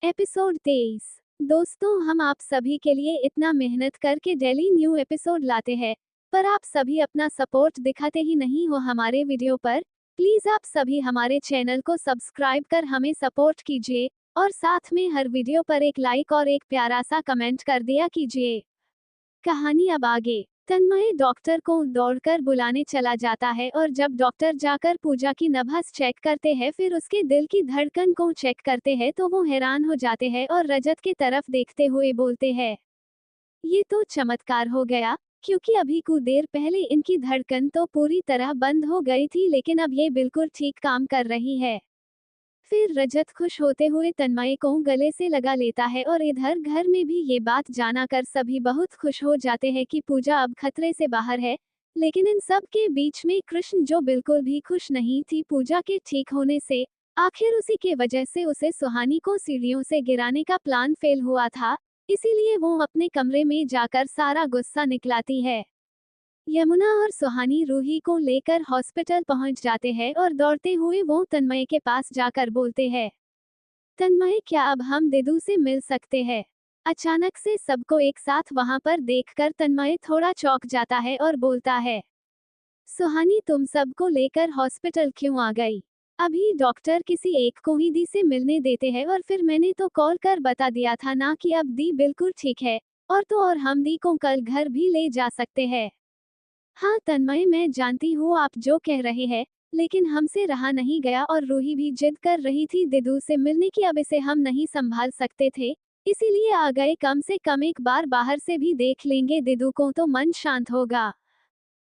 Episode 23। दोस्तों, हम आप सभी के लिए इतना मेहनत करके डेली न्यू एपिसोड लाते हैं, पर आप सभी अपना सपोर्ट दिखाते ही नहीं हो हमारे वीडियो पर। प्लीज आप सभी हमारे चैनल को सब्सक्राइब कर हमें सपोर्ट कीजिए और साथ में हर वीडियो पर एक लाइक और एक प्यारा सा कमेंट कर दिया कीजिए। कहानी अब आगे। तन्मय डॉक्टर को दौड़कर बुलाने चला जाता है और जब डॉक्टर जाकर पूजा की नब्ज चेक करते हैं, फिर उसके दिल की धड़कन को चेक करते हैं, तो वो हैरान हो जाते हैं और रजत की तरफ देखते हुए बोलते हैं, ये तो चमत्कार हो गया, क्योंकि अभी कुछ देर पहले इनकी धड़कन तो पूरी तरह बंद हो गई थी, लेकिन अब ये बिल्कुल ठीक काम कर रही है। फिर रजत खुश होते हुए तन्मय को गले से लगा लेता है और इधर घर में भी ये बात जाना कर सभी बहुत खुश हो जाते हैं कि पूजा अब खतरे से बाहर है। लेकिन इन सब के बीच में कृष्ण, जो बिल्कुल भी खुश नहीं थी पूजा के ठीक होने से, आखिर उसी के वजह से उसे सुहानी को सीढ़ियों से गिराने का प्लान फेल हुआ था, इसीलिए वो अपने कमरे में जाकर सारा गुस्सा निकलाती है। यमुना और सुहानी रूही को लेकर हॉस्पिटल पहुंच जाते हैं और दौड़ते हुए वो तन्मय के पास जाकर बोलते हैं, तन्मय, क्या अब हम दिदू से मिल सकते हैं? अचानक से सबको एक साथ वहां पर देखकर तन्मय थोड़ा चौंक जाता है और बोलता है, सुहानी, तुम सबको लेकर हॉस्पिटल क्यों आ गई? अभी डॉक्टर किसी एक को ही दी से मिलने देते हैं, और फिर मैंने तो कॉल कर बता दिया था ना कि अब दी बिल्कुल ठीक है, और तो और हम दी को कल घर भी ले जा सकते हैं। हाँ तन्मय, मैं जानती हूँ आप जो कह रहे हैं, लेकिन हमसे रहा नहीं गया और रूही भी जिद कर रही थी दिदू से मिलने की, अब इसे हम नहीं संभाल सकते थे, इसीलिए आ गए। कम से कम एक बार बाहर से भी देख लेंगे दिदू को तो मन शांत होगा।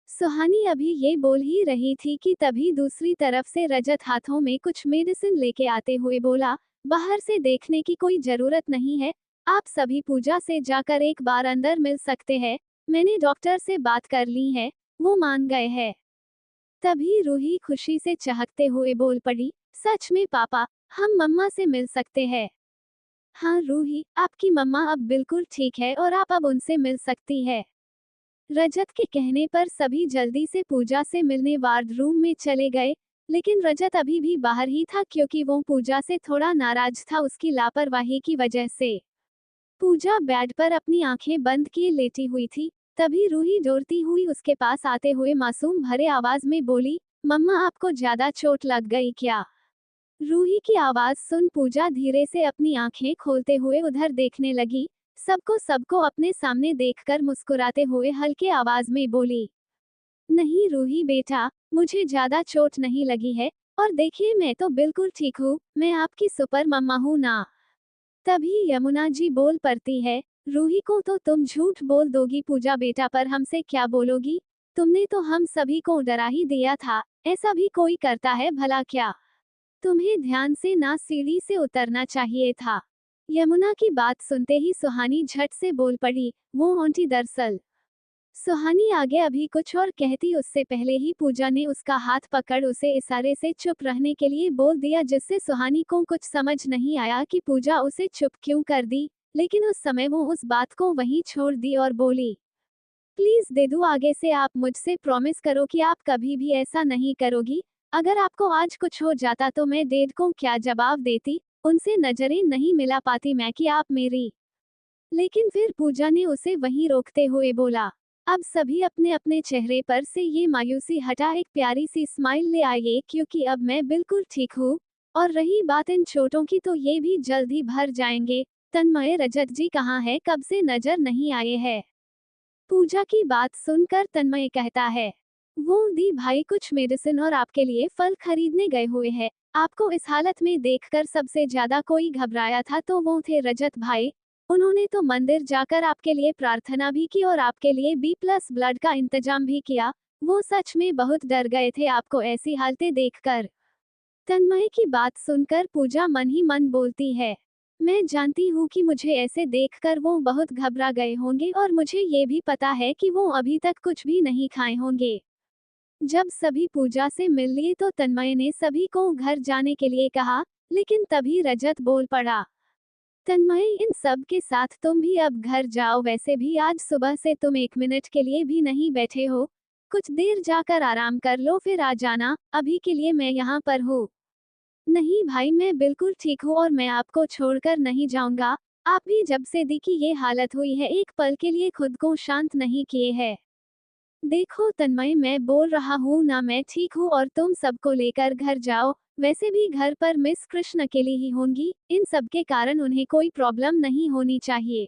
सुहानी अभी ये बोल ही रही थी कि तभी दूसरी तरफ से रजत हाथों में कुछ मेडिसिन लेके आते हुए बोला, बाहर से देखने की कोई जरूरत नहीं है, आप सभी पूजा से जाकर एक बार अंदर मिल सकते हैं, मैंने डॉक्टर से बात कर ली है, वो मान गए हैं। तभी रूही खुशी से चहकते हुए बोल पड़ी, सच में पापा, हम मम्मा से मिल सकते हैं। हाँ रूही, आपकी मम्मा अब बिल्कुल ठीक है और आप अब उनसे मिल सकती है। रजत के कहने पर सभी जल्दी से पूजा से मिलने वार्ड रूम में चले गए, लेकिन रजत अभी भी बाहर ही था, क्योंकि वो पूजा से थोड़ा नाराज था उसकी लापरवाही की वजह से। पूजा बेड पर अपनी आंखें बंद किए लेटी हुई थी, तभी रूही दौड़ती हुई उसके पास आते हुए मासूम भरे आवाज में बोली, मम्मा, आपको ज्यादा चोट लग गई क्या? रूही की आवाज सुन पूजा धीरे से अपनी आंखें खोलते हुए उधर देखने लगी, सबको सबको अपने सामने देखकर मुस्कुराते हुए हल्के आवाज में बोली, नहीं रूही बेटा, मुझे ज्यादा चोट नहीं लगी है, और देखिए मैं तो बिल्कुल ठीक हूँ, मैं आपकी सुपर मम्मा हूँ ना। तभी यमुना जी बोल पड़ती है, रूही को तो तुम झूठ बोल दोगी पूजा बेटा, पर हमसे क्या बोलोगी? तुमने तो हम सभी को डरा ही दिया था, ऐसा भी कोई करता है भला क्या? तुम्हें ध्यान से ना सीढ़ी से उतरना चाहिए था। यमुना की बात सुनते ही सुहानी झट से बोल पड़ी, वो आंटी दरअसल। सुहानी आगे अभी कुछ और कहती उससे पहले ही पूजा ने उसका हाथ पकड़ उसे इशारे से चुप रहने के लिए बोल दिया, जिससे सुहानी को कुछ समझ नहीं आया कि पूजा उसे चुप क्यों कर दी, लेकिन उस समय वो उस बात को वहीं छोड़ दी और बोली, प्लीज देदू, आगे से आप मुझसे प्रॉमिस करो कि आप कभी भी ऐसा नहीं करोगी। अगर आपको आज कुछ हो जाता तो मैं डेड को क्या जवाब देती, उनसे नजरें नहीं मिला पाती मैं कि आप मेरी। लेकिन फिर पूजा ने उसे वहीं रोकते हुए बोला, अब सभी अपने अपने चेहरे पर से ये मायूसी हटा एक प्यारी सी स्माइल ले आइए, क्योंकि अब मैं बिल्कुल ठीक हूँ, और रही बात इन चोटों की तो ये भी जल्द ही भर जाएंगे। तन्मय, रजत जी कहाँ है, कब से नजर नहीं आए हैं? पूजा की बात सुनकर तन्मय कहता है, वो दी भाई कुछ मेडिसिन और आपके लिए फल खरीदने गए हुए हैं। आपको इस हालत में देखकर सबसे ज्यादा कोई घबराया था तो वो थे रजत भाई। उन्होंने तो मंदिर जाकर आपके लिए प्रार्थना भी की और आपके लिए B+ ब्लड का इंतजाम भी किया। वो सच में बहुत डर गए थे आपको ऐसी हालतें देखकर। तन्मय की बात सुनकर पूजा मन ही मन बोलती है, मैं जानती हूँ कि मुझे ऐसे देखकर वो बहुत घबरा गए होंगे, और मुझे ये भी पता है कि वो अभी तक कुछ भी नहीं खाए होंगे। जब सभी पूजा से मिल लिए तो तन्मय ने सभी को घर जाने के लिए कहा, लेकिन तभी रजत बोल पड़ा, तन्मय, इन सब के साथ तुम भी अब घर जाओ, वैसे भी आज सुबह से तुम 1 मिनट के लिए भी नहीं बैठे हो, कुछ देर जाकर आराम कर लो फिर आ जाना, अभी के लिए मैं यहाँ पर हूँ। नहीं भाई, मैं बिल्कुल ठीक हूँ और मैं आपको छोड़कर नहीं जाऊंगा। आप भी जब से दी की ये हालत हुई है एक पल के लिए खुद को शांत नहीं किए है। देखो तन्मय, मैं बोल रहा हूँ ना, मैं ठीक हूँ और तुम सबको लेकर घर जाओ। वैसे भी घर पर मिस कृष्ण अकेली ही होंगी, इन सब के कारण उन्हें कोई प्रॉब्लम नहीं होनी चाहिए।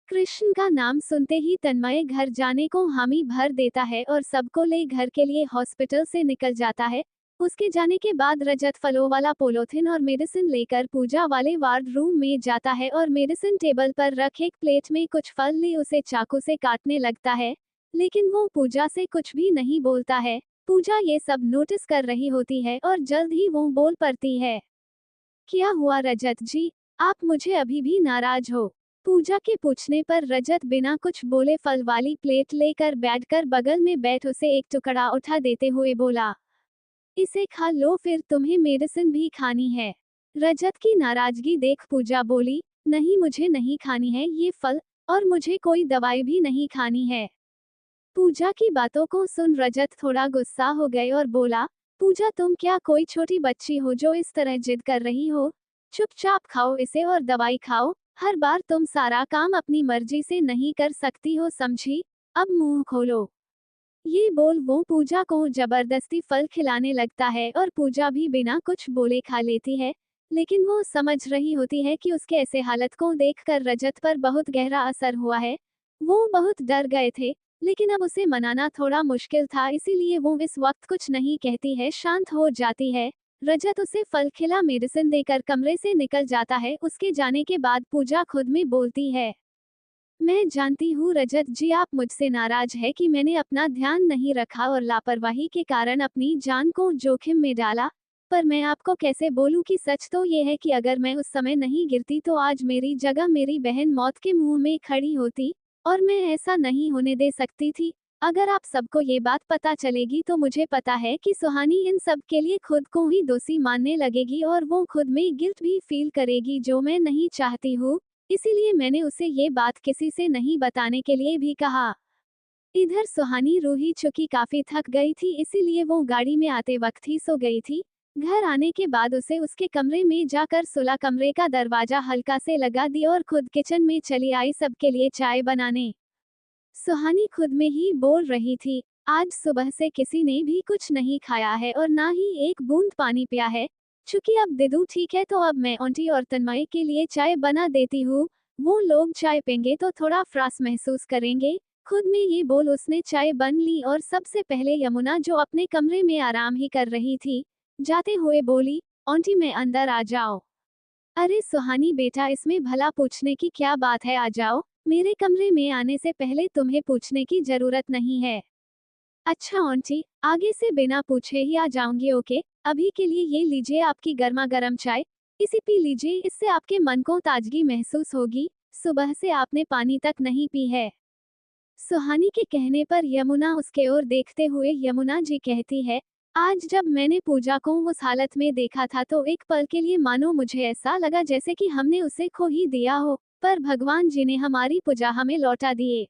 कृष्ण का नाम सुनते ही तन्मय घर जाने को हामी भर देता है और सबको ले घर के लिए हॉस्पिटल से निकल जाता है। उसके जाने के बाद रजत फलों वाला पोलोथिन और मेडिसिन लेकर पूजा वाले वार्ड रूम में जाता है और मेडिसिन टेबल पर रख एक प्लेट में कुछ फल ले उसे चाकू से काटने लगता है। लेकिन वो पूजा से कुछ भी नहीं बोलता है। पूजा ये सब नोटिस कर रही होती है और जल्द ही वो बोल पड़ती है, क्या हुआ रजत जी, आप मुझे अभी भी नाराज हो? पूजा के पूछने पर रजत बिना कुछ बोले फल वाली प्लेट लेकर बैठकर बगल में बैठ उसे एक टुकड़ा उठा देते हुए बोला, इसे खा लो, फिर तुम्हें मेडिसिन भी खानी है। रजत की नाराजगी देख पूजा बोली, नहीं मुझे नहीं खानी है ये फल, और मुझे कोई दवाई भी नहीं खानी है। पूजा की बातों को सुन रजत थोड़ा गुस्सा हो गए और बोला, पूजा तुम क्या कोई छोटी बच्ची हो जो इस तरह जिद कर रही हो? चुपचाप खाओ इसे और दवाई खाओ। हर बार तुम सारा काम अपनी मर्जी से नहीं कर सकती हो, समझी? अब मुंह खोलो। ये बोल वो पूजा को जबरदस्ती फल खिलाने लगता है और पूजा भी बिना कुछ बोले खा लेती है। लेकिन वो समझ रही होती है कि उसके ऐसे हालत को देखकर रजत पर बहुत गहरा असर हुआ है। वो बहुत डर गए थे, लेकिन अब उसे मनाना थोड़ा मुश्किल था, इसीलिए वो इस वक्त कुछ नहीं कहती है, शांत हो जाती है। रजत उसे फल खिला मेडिसिन देकर कमरे से निकल जाता है। उसके जाने के बाद पूजा खुद में बोलती है, मैं जानती हूँ रजत जी, आप मुझसे नाराज है कि मैंने अपना ध्यान नहीं रखा और लापरवाही के कारण अपनी जान को जोखिम में डाला। पर मैं आपको कैसे बोलूँ कि सच तो ये है कि अगर मैं उस समय नहीं गिरती तो आज मेरी जगह मेरी बहन मौत के मुंह में खड़ी होती, और मैं ऐसा नहीं होने दे सकती थी। अगर आप सबको ये बात पता चलेगी तो मुझे पता है कि सुहानी इन सब के लिए खुद को ही दोषी मानने लगेगी और वो खुद में गिल्ट भी फील करेगी, जो मैं नहीं चाहती हूँ। इसीलिए मैंने उसे ये बात किसी से नहीं बताने के लिए भी कहा। इधर सुहानी रूही चुकी काफी थक गई थी, इसीलिए वो गाड़ी में आते वक्त ही सो गई थी। घर आने के बाद उसे उसके कमरे में जाकर सुला, कमरे का दरवाजा हल्का से लगा दी और खुद किचन में चली आई सबके लिए चाय बनाने। सुहानी खुद में ही बोल रही थी, आज सुबह से किसी ने भी कुछ नहीं खाया है और ना ही एक बूंद पानी पिया है। चूंकि अब दिदू ठीक है तो अब मैं आंटी और तन्मय के लिए चाय बना देती हूँ। वो लोग चाय पेंगे तो थोड़ा फ्रास महसूस करेंगे। खुद में ये बोल उसने चाय बन ली और सबसे पहले यमुना, जो अपने कमरे में आराम ही कर रही थी, जाते हुए बोली, आंटी मैं अंदर आ जाओ। अरे सुहानी बेटा, इसमें भला पूछने की क्या बात है, आ जाओ। मेरे कमरे में आने से पहले तुम्हें पूछने की जरूरत नहीं है। अच्छा आंटी, आगे से बिना पूछे ही आ जाऊंगी, ओके। अभी के लिए ये लीजिए आपकी गर्मा गर्म चाय, इसे पी लीजिए, इससे आपके मन को ताजगी महसूस होगी। सुबह से आपने पानी तक नहीं पी है। सुहानी के कहने पर यमुना उसके ओर देखते हुए यमुना जी कहती है, आज जब मैंने पूजा को उस हालत में देखा था तो एक पल के लिए मानो मुझे ऐसा लगा जैसे कि हमने उसे खो ही दिया हो, पर भगवान जी ने हमारी पूजा हमें लौटा दिए।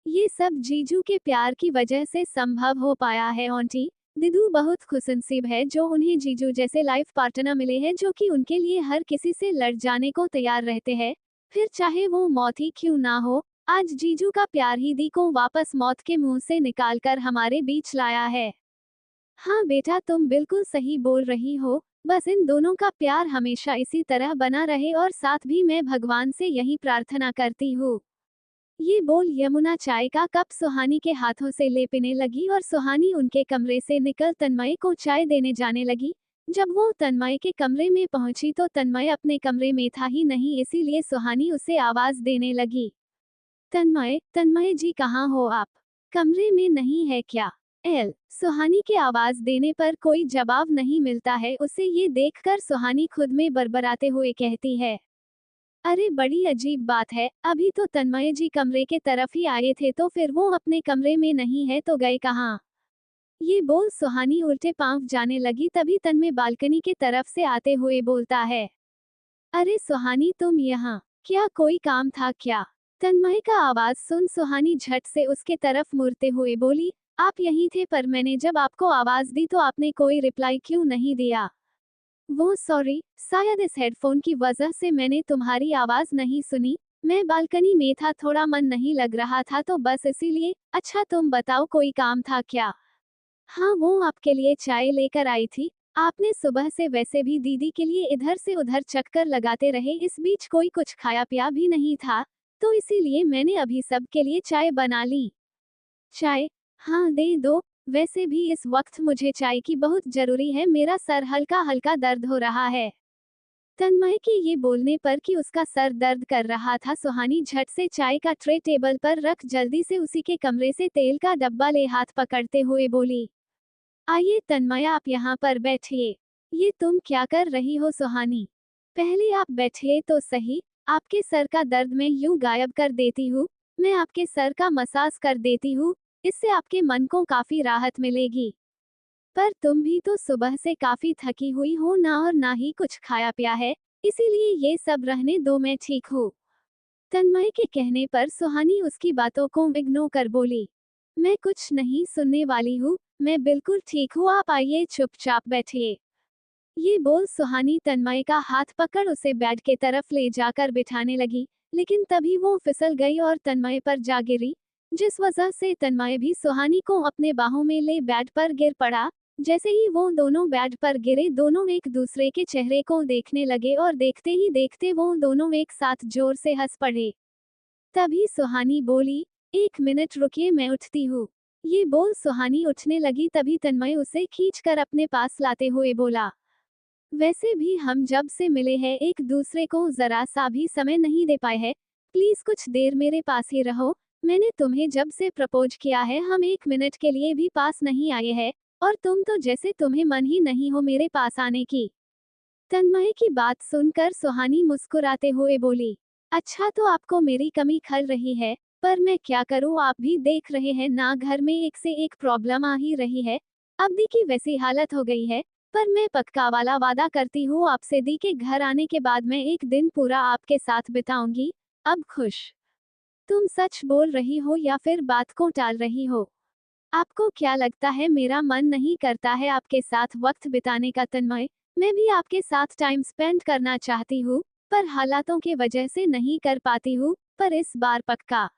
ये सब जीजू के प्यार की वजह से संभव हो पाया है आंटी। दिदू बहुत खुशनसीब है जो उन्हें जीजू जैसे लाइफ पार्टनर मिले हैं, जो कि उनके लिए हर किसी से लड़ जाने को तैयार रहते हैं, फिर चाहे वो मौत ही क्यों ना हो। आज जीजू का प्यार ही दी को वापस मौत के मुंह से निकालकर हमारे बीच लाया है। हाँ बेटा, तुम बिल्कुल सही बोल रही हो। बस इन दोनों का प्यार हमेशा इसी तरह बना रहे और साथ भी मैं भगवान से यही प्रार्थना करती हूँ। ये बोल यमुना चाय का कप सुहानी के हाथों से ले पीने लगी और सुहानी उनके कमरे से निकल तन्मय को चाय देने जाने लगी। जब वो तन्मय के कमरे में पहुंची तो तन्मय अपने कमरे में था ही नहीं, इसीलिए सुहानी उसे आवाज देने लगी, तन्मय, तन्मय जी कहाँ हो आप? कमरे में नहीं है क्या? सुहानी के आवाज देने पर कोई जवाब नहीं मिलता है। उसे ये देखकर सुहानी खुद में बरबराते हुए कहती है, अरे बड़ी अजीब बात है, अभी तो तन्मय जी कमरे के तरफ ही आए थे तो फिर वो अपने कमरे में नहीं है तो गए कहाँ? ये बोल सुहानी उल्टे पांव जाने लगी, तभी तन्मय बालकनी के तरफ से आते हुए बोलता है, अरे सुहानी तुम यहाँ, क्या कोई काम था क्या? तन्मय का आवाज सुन सुहानी झट से उसके तरफ मुड़ते हुए बोली, आप यहीं थे, पर मैंने जब आपको आवाज दी तो आपने कोई रिप्लाई क्यों नहीं दिया? वो सॉरी, शायद इस हेडफोन की वजह से मैंने तुम्हारी आवाज नहीं सुनी। मैं बालकनी में था, थोड़ा मन नहीं लग रहा था तो बस इसीलिए। अच्छा तुम बताओ, कोई काम था क्या? हाँ, वो आपके लिए चाय लेकर आई थी। आपने सुबह से वैसे भी दीदी के लिए इधर से उधर चक्कर लगाते रहे, इस बीच कोई कुछ खाया पिया भी नहीं था, तो इसीलिए मैंने अभी सबके लिए चाय बना ली। चाय? हाँ, दे दो। वैसे भी इस वक्त मुझे चाय की बहुत जरूरी है, मेरा सर हल्का हल्का दर्द हो रहा है। तन्मय के ये बोलने पर कि उसका सर दर्द कर रहा था, सुहानी झट से चाय का ट्रे टेबल पर रख जल्दी से उसी के कमरे से तेल का डब्बा ले हाथ पकड़ते हुए बोली, आइए तन्मय, आप यहाँ पर बैठिए। ये तुम क्या कर रही हो सुहानी? पहले आप बैठिए तो सही। आपके सर का दर्द मैं यूं गायब कर देती हूँ। मैं आपके सर का मसाज कर देती हूँ, इससे आपके मन को काफी राहत मिलेगी। पर तुम भी तो सुबह से काफी थकी हुई हो ना, और ना ही कुछ खाया पिया है, इसीलिए ये सब रहने दो, मैं ठीक हूँ। तन्मय के कहने पर सुहानी उसकी बातों को इग्नोर कर बोली, मैं कुछ नहीं सुनने वाली हूँ, मैं बिल्कुल ठीक हूँ, आप आइए चुपचाप बैठिए। ये बोल सुहानी तन्मय का हाथ पकड़ उसे बेड के तरफ ले जाकर बिठाने लगी, लेकिन तभी वो फिसल गई और तन्मय पर जा गिरी, जिस वजह से तन्मय भी सुहानी को अपने बाहों में ले बेड पर गिर पड़ा। जैसे ही वो दोनों बेड पर गिरे, दोनों एक दूसरे के चेहरे को देखने लगे और देखते ही देखते वो दोनों एक साथ जोर से हंस पड़े। तभी सुहानी बोली, एक मिनट रुकिए, मैं उठती हूँ। ये बोल सुहानी उठने लगी, तभी तन्मय उसे खींचकर अपने पास लाते हुए बोला, वैसे भी हम जब से मिले हैं एक दूसरे को जरा सा भी समय नहीं दे पाए हैं, प्लीज कुछ देर मेरे पास ही रहो। मैंने तुम्हें जब से प्रपोज किया है, हम एक मिनट के लिए भी पास नहीं आए हैं, और तुम तो जैसे तुम्हें मन ही नहीं हो मेरे पास आने की। तन्मय की बात सुनकर सुहानी मुस्कुराते हुए बोली, अच्छा तो आपको मेरी कमी खल रही है, पर मैं क्या करूँ, आप भी देख रहे हैं ना, घर में एक से एक प्रॉब्लम आ ही रही है। अब दी की वैसी हालत हो गई है, पर मैं पक्का वाला वादा करती हूँ आपसे, दी के घर आने के बाद मैं एक दिन पूरा आपके साथ बिताऊंगी। अब खुश? तुम सच बोल रही हो या फिर बात को टाल रही हो? आपको क्या लगता है मेरा मन नहीं करता है आपके साथ वक्त बिताने का? तन्मय, मैं भी आपके साथ टाइम स्पेंड करना चाहती हूँ, पर हालातों के वजह से नहीं कर पाती हूँ, पर इस बार पक्का।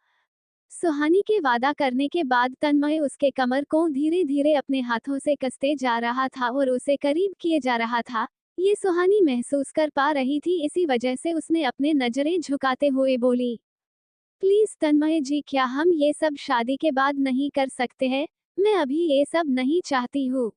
सुहानी के वादा करने के बाद तन्मय उसके कमर को धीरे धीरे अपने हाथों से कसते जा रहा था और उसे करीब किए जा रहा था। ये सुहानी महसूस कर पा रही थी, इसी वजह से उसने अपने नजरें झुकाते हुए बोली, प्लीज तन्मय जी, क्या हम ये सब शादी के बाद नहीं कर सकते हैं? मैं अभी ये सब नहीं चाहती हूँ।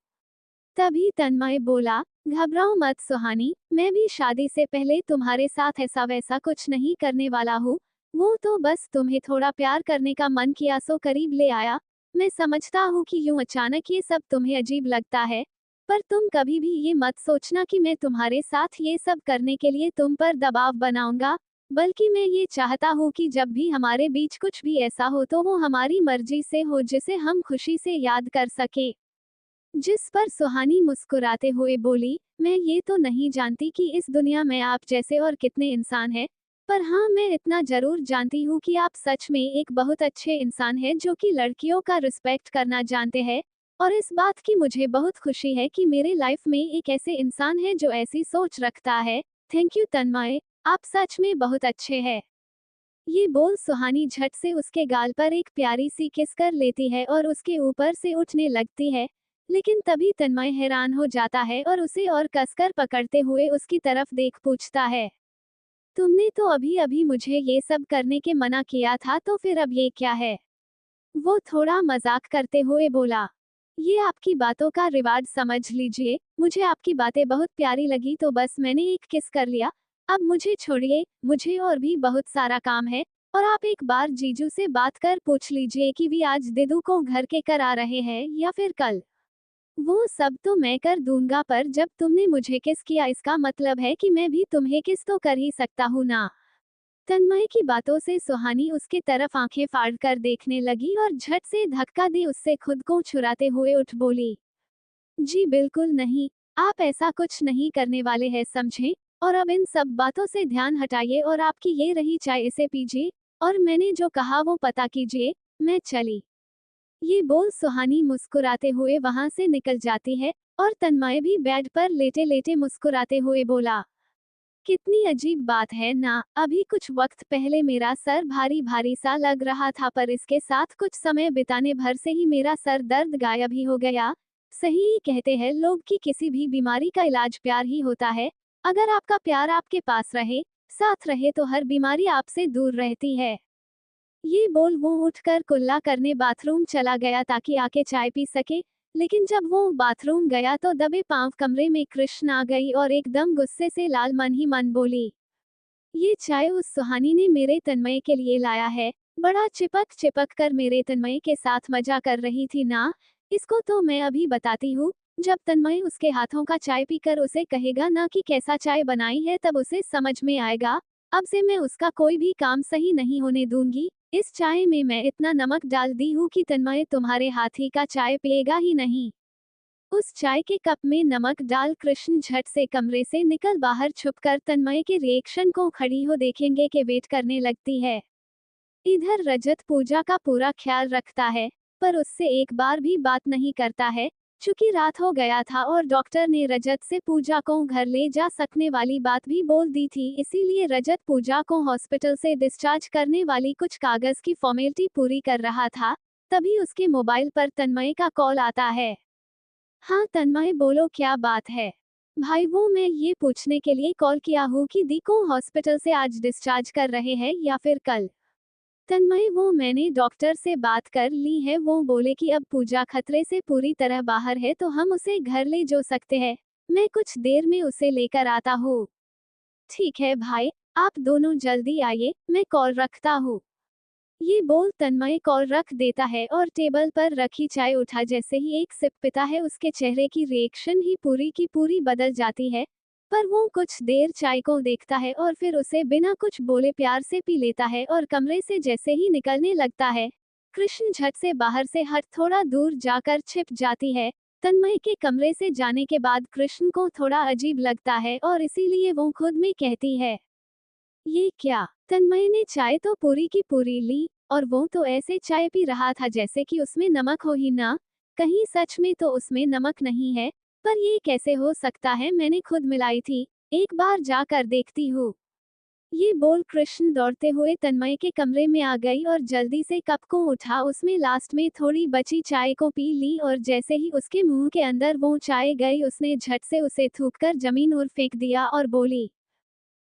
तभी तन्मय बोला, घबराओ मत सुहानी, मैं भी शादी से पहले तुम्हारे साथ ऐसा वैसा कुछ नहीं करने वाला हूँ। वो तो बस तुम्हें थोड़ा प्यार करने का मन किया सो करीब ले आया। मैं समझता हूँ कि यूं अचानक ये सब तुम्हें अजीब लगता है, पर तुम कभी भी ये मत सोचना कि मैं तुम्हारे साथ ये सब करने के लिए तुम पर दबाव बनाऊंगा, बल्कि मैं ये चाहता हूँ कि जब भी हमारे बीच कुछ भी ऐसा हो तो वो हमारी मर्जी से हो, जिसे हम खुशी से याद कर सके। जिस पर सुहानी मुस्कुराते हुए बोली, मैं ये तो नहीं जानती कि इस दुनिया में आप जैसे और कितने इंसान हैं, पर हाँ मैं इतना जरूर जानती हूँ कि आप सच में एक बहुत अच्छे इंसान हैं जो कि लड़कियों का रिस्पेक्ट करना जानते हैं, और इस बात की मुझे बहुत खुशी है कि मेरे लाइफ में एक ऐसे इंसान है जो ऐसी सोच रखता है। थैंक यू तन्मय, आप सच में बहुत अच्छे हैं। ये बोल सुहानी झट से उसके गाल पर एक प्यारी सी किस कर लेती है और उसके ऊपर से उठने लगती है, लेकिन तभी तन्मय हैरान हो जाता है और उसे और कसकर पकड़ते हुए उसकी तरफ देख पूछता है, तुमने तो अभी अभी मुझे ये सब करने के मना किया था, तो फिर अब ये क्या है? वो थोड़ा मजाक करते हुए बोला, ये आपकी बातों का रिवार्ड समझ लीजिए, मुझे आपकी बातें बहुत प्यारी लगी तो बस मैंने एक किस कर लिया। अब मुझे छोड़िए, मुझे और भी बहुत सारा काम है, और आप एक बार जीजू से बात कर पूछ लीजिए कि भी आज दिदू को घर के कर आ रहे हैं या फिर कल। वो सब तो मैं कर दूंगा, पर जब तुमने मुझे किस किया इसका मतलब है कि मैं भी तुम्हें किस तो कर ही सकता हूँ ना। तन्मय की बातों से सुहानी उसके तरफ आंखें फाड़ कर देखने लगी और झट से धक्का दे उससे खुद को छुड़ाते हुए उठ बोली, जी बिल्कुल नहीं, आप ऐसा कुछ नहीं करने वाले हैं समझे, और अब इन सब बातों से ध्यान हटाइए और आपकी ये रही चाय, इसे पीजिए, और मैंने जो कहा वो पता कीजिए। मैं चली। ये बोल सुहानी मुस्कुराते हुए वहां से निकल जाती है, और तन्मय भी बेड पर लेटे लेटे मुस्कुराते हुए बोला, कितनी अजीब बात है ना, अभी कुछ वक्त पहले मेरा सर भारी भारी सा लग रहा था, पर इसके साथ कुछ समय बिताने भर से ही मेरा सर दर्द गायब ही हो गया। सही ही कहते हैं लोग कि किसी भी बीमारी का इलाज प्यार ही होता है। अगर आपका प्यार आपके पास रहे, साथ रहे, तो हर बीमारी आपसे दूर रहती है। ये बोल वो उठकर कुल्ला करने बाथरूम चला गया ताकि आके चाय पी सके। लेकिन जब वो बाथरूम गया तो दबे पांव कमरे में कृष्ण आ गई और एकदम गुस्से से लाल मन ही मन बोली, ये चाय उस सुहानी ने मेरे तन्मय के लिए लाया है। बड़ा चिपक चिपक कर मेरे तन्मय के साथ मजा कर रही थी ना। इसको तो मैं अभी बताती हूँ। जब तन्मय उसके हाथों का चाय पीकर उसे कहेगा ना कि कैसा चाय बनाई है, तब उसे समझ में आएगा। अब से मैं उसका कोई भी काम सही नहीं होने दूंगी। इस चाय में मैं इतना नमक डाल दी हूँ कि तन्मय तुम्हारे हाथी का चाय पिएगा ही नहीं। उस चाय के कप में नमक डाल कृष्ण झट से कमरे से निकल बाहर छुपकर तन्मय के रिएक्शन को खड़ी हो देखेंगे के वेट करने लगती है। इधर रजत पूजा का पूरा ख्याल रखता है, पर उससे एक बार भी बात नहीं करता है। चूंकि रात हो गया था और डॉक्टर ने रजत से पूजा को घर ले जा सकने वाली बात भी बोल दी थी, इसीलिए रजत पूजा को हॉस्पिटल से डिस्चार्ज करने वाली कुछ कागज की फॉर्मेलिटी पूरी कर रहा था। तभी उसके मोबाइल पर तन्मय का कॉल आता है। हाँ तन्मय, बोलो क्या बात है। भाई वो मैं ये पूछने के लिए कॉल किया हूँ कि दी को हॉस्पिटल से आज डिस्चार्ज कर रहे हैं या फिर कल। तन्मय, वो मैंने डॉक्टर से बात कर ली है, वो बोले कि अब पूजा खतरे से पूरी तरह बाहर है तो हम उसे घर ले जा सकते हैं। मैं कुछ देर में उसे लेकर आता हूँ। ठीक है भाई, आप दोनों जल्दी आइए, मैं कॉल रखता हूँ। ये बोल तन्मय कॉल रख देता है और टेबल पर रखी चाय उठा जैसे ही एक सिप पीता है, उसके चेहरे की रिएक्शन ही पूरी की पूरी बदल जाती है। पर वो कुछ देर चाय को देखता है और फिर उसे बिना कुछ बोले प्यार से पी लेता है और कमरे से जैसे ही निकलने लगता है, कृष्ण झट से बाहर से हट थोड़ा दूर जाकर छिप जाती है। तन्मय के कमरे से जाने के बाद कृष्ण को थोड़ा अजीब लगता है और इसीलिए वो खुद में कहती है, ये क्या। तन्मय ने चाय तो पूरी की पूरी ली, और वो तो ऐसे चाय पी रहा था जैसे कि उसमें नमक हो ही ना। कहीं सच में तो उसमें नमक नहीं है। पर ये कैसे हो सकता है, मैंने खुद मिलाई थी। एक बार जाकर देखती हूँ। ये बोल कृष्ण दौड़ते हुए तन्मय के कमरे में आ गई और जल्दी से कप को उठा, उसमें लास्ट में थोड़ी बची चाय को पी ली और जैसे ही उसके मुंह के अंदर वो चाय गई, उसने झट से उसे थूककर जमीन और फेंक दिया और बोली,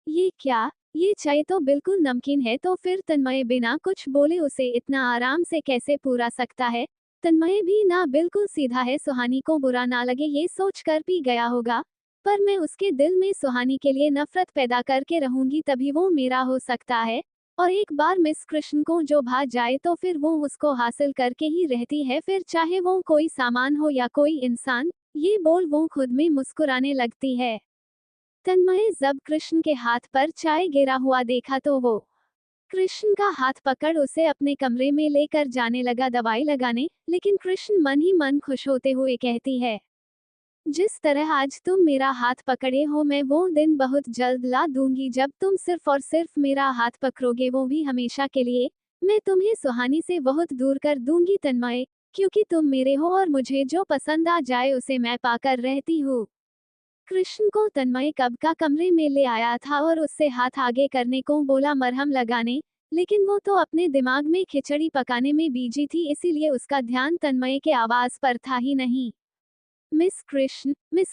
ये क्या। ये चाय तो बिल्कुल नमकीन है। तो फिर तन्मय बिना कुछ बोले उसे इतना आराम से कैसे पूरा सकता है। तन्मय भी ना बिल्कुल सीधा है, सुहानी को बुरा ना लगे ये सोचकर पी गया होगा। पर मैं उसके दिल में सुहानी के लिए नफरत पैदा करके रहूंगी, तभी वो मेरा हो सकता है। और एक बार मिस कृष्ण को जो भा जाए तो फिर वो उसको हासिल करके ही रहती है, फिर चाहे वो कोई सामान हो या कोई इंसान। ये बोल वो खुद में मुस्कुराने लगती है। तन्मय जब कृष्ण के हाथ पर चाय गिरा हुआ देखा तो वो कृष्ण का हाथ पकड़ उसे अपने कमरे में लेकर जाने लगा दवाई लगाने। लेकिन कृष्ण मन ही मन खुश होते हुए कहती है, जिस तरह आज तुम मेरा हाथ पकड़े हो, मैं वो दिन बहुत जल्द ला दूंगी जब तुम सिर्फ और सिर्फ मेरा हाथ पकड़ोगे, वो भी हमेशा के लिए। मैं तुम्हें सुहानी से बहुत दूर कर दूंगी तन्मय, क्योंकि तुम मेरे हो और मुझे जो पसंद आ जाए उसे मैं पाकर रहती हूँ। कृष्ण को तन्मय कब का कमरे में ले आया था और उससे हाथ आगे करने को बोला मरहम लगाने। लेकिन वो तो अपने दिमाग में खिचड़ी पकाने में बिजी थी, इसीलिए उसका ध्यान तन्मय के आवाज पर था ही नहीं। मिस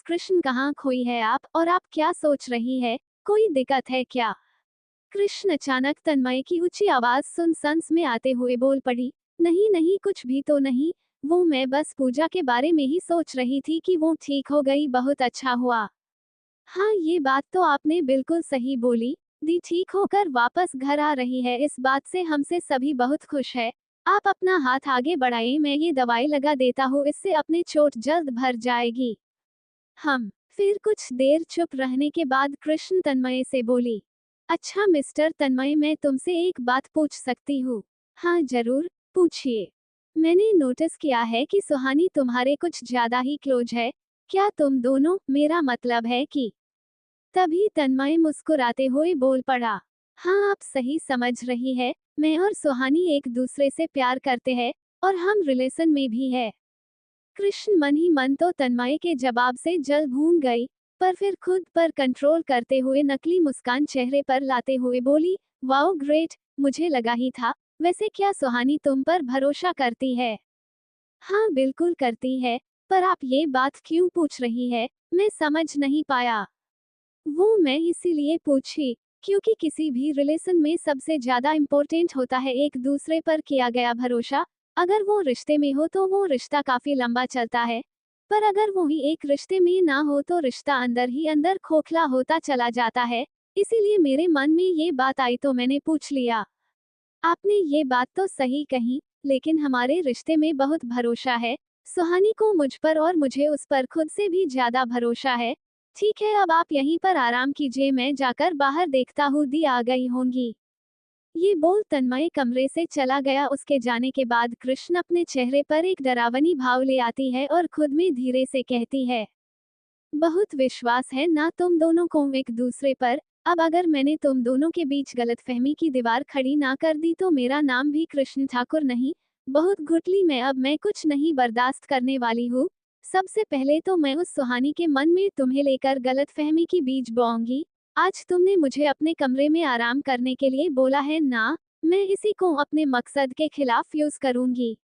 कृष्ण कहाँ खोई है आप, और आप क्या सोच रही है, कोई दिक्कत है क्या। कृष्ण अचानक तन्मय की ऊंची आवाज सुन संस में आते हुए बोल पड़ी, नहीं नहीं, कुछ भी तो नहीं। वो मैं बस पूजा के बारे में ही सोच रही थी कि वो ठीक हो गई, बहुत अच्छा हुआ। हाँ ये बात तो आपने बिल्कुल सही बोली। दी ठीक होकर वापस घर आ रही है, इस बात से हमसे सभी बहुत खुश है। आप अपना हाथ आगे बढ़ाइए, मैं ये दवाई लगा देता हूँ, इससे अपनी चोट जल्द भर जाएगी। हम फिर कुछ देर चुप रहने के बाद कृष्ण तन्मय से बोली, अच्छा मिस्टर तन्मय, मैं तुमसे एक बात पूछ सकती हूँ। हाँ जरूर, पूछिए। मैंने नोटिस किया है कि सुहानी तुम्हारे कुछ ज्यादा ही क्लोज है। क्या तुम दोनों, मेरा मतलब है कि। तभी तन्मय मुस्कुराते हुए बोल पड़ा, हाँ आप सही समझ रही है। मैं और सुहानी एक दूसरे से प्यार करते हैं और हम रिलेशन में भी है। कृष्ण मन ही मन तो तन्मय के जवाब से जल भून गई, पर फिर खुद पर कंट्रोल करते हुए नकली मुस्कान चेहरे पर लाते हुए बोली, वाओ ग्रेट, मुझे लगा ही था। वैसे क्या सुहानी तुम पर भरोसा करती है? हाँ बिल्कुल करती है, पर आप ये बात क्यों पूछ रही है? मैं समझ नहीं पाया। वो मैं इसीलिए पूछी, क्योंकि किसी भी रिलेशन में सबसे ज्यादा इम्पोर्टेंट होता है एक दूसरे पर किया गया भरोसा। अगर वो रिश्ते में हो तो वो रिश्ता काफी लंबा चलता है, पर अगर वो ही एक रिश्ते में ना हो तो रिश्ता अंदर ही अंदर खोखला होता चला जाता है। इसीलिए मेरे मन में ये बात आई तो मैंने पूछ लिया। आपने ये बात तो सही कही, लेकिन हमारे रिश्ते में बहुत भरोसा है। सुहानी को मुझ पर और मुझे उस पर खुद से भी ज्यादा भरोसा है। ठीक है, अब आप यहीं पर आराम कीजिए, मैं जाकर बाहर देखता हूँ दी आ गई होंगी। ये बोल तन्मय कमरे से चला गया। उसके जाने के बाद कृष्ण अपने चेहरे पर एक डरावनी भाव ले आती है और खुद में धीरे से कहती है, बहुत विश्वास है ना तुम दोनों को एक दूसरे पर। अब अगर मैंने तुम दोनों के बीच गलतफहमी की दीवार खड़ी ना कर दी तो मेरा नाम भी कृष्ण ठाकुर नहीं। बहुत घुटली मैं, अब मैं कुछ नहीं बर्दाश्त करने वाली हूँ। सबसे पहले तो मैं उस सुहानी के मन में तुम्हें लेकर गलतफहमी की बीज बोऊंगी। आज तुमने मुझे अपने कमरे में आराम करने के लिए बोला है ना, मैं इसी को अपने मकसद के खिलाफ यूज करूंगी।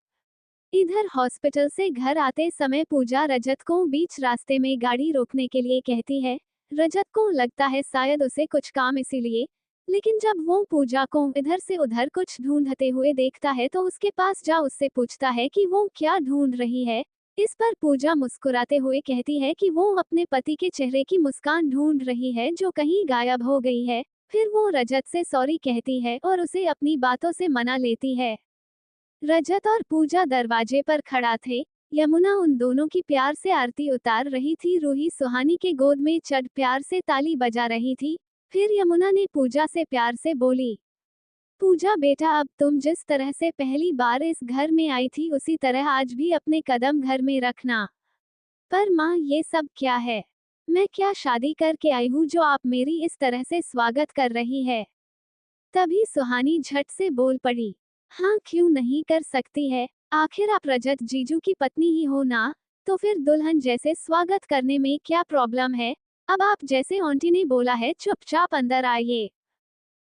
इधर हॉस्पिटल से घर आते समय पूजा रजत को बीच रास्ते में गाड़ी रोकने के लिए कहती है। रजत को लगता है शायद उसे कुछ काम, इसीलिए। लेकिन जब वो पूजा को इधर से उधर कुछ ढूंढते हुए देखता है तो उसके पास जा उससे पूछता है कि वो क्या ढूंढ रही है। इस पर पूजा मुस्कुराते हुए कहती है कि वो अपने पति के चेहरे की मुस्कान ढूंढ रही है जो कहीं गायब हो गई है। फिर वो रजत से सॉरी कहती है और उसे अपनी बातों से मना लेती है। रजत और पूजा दरवाजे पर खड़ा थे। यमुना उन दोनों की प्यार से आरती उतार रही थी। रूही सुहानी के गोद में चढ़ प्यार से ताली बजा रही थी। फिर यमुना ने पूजा से प्यार से बोली, पूजा बेटा, अब तुम जिस तरह से पहली बार इस घर में आई थी उसी तरह आज भी अपने कदम घर में रखना। पर माँ, ये सब क्या है? मैं क्या शादी करके आई हूँ जो आप मेरी इस तरह से स्वागत कर रही है? तभी सुहानी झट से बोल पड़ी, हाँ क्यों नहीं कर सकती है, आखिर आप रजत जीजू की पत्नी ही हो ना, तो फिर दुल्हन जैसे स्वागत करने में क्या प्रॉब्लम है? अब आप जैसे आंटी ने बोला है चुपचाप अंदर आइए।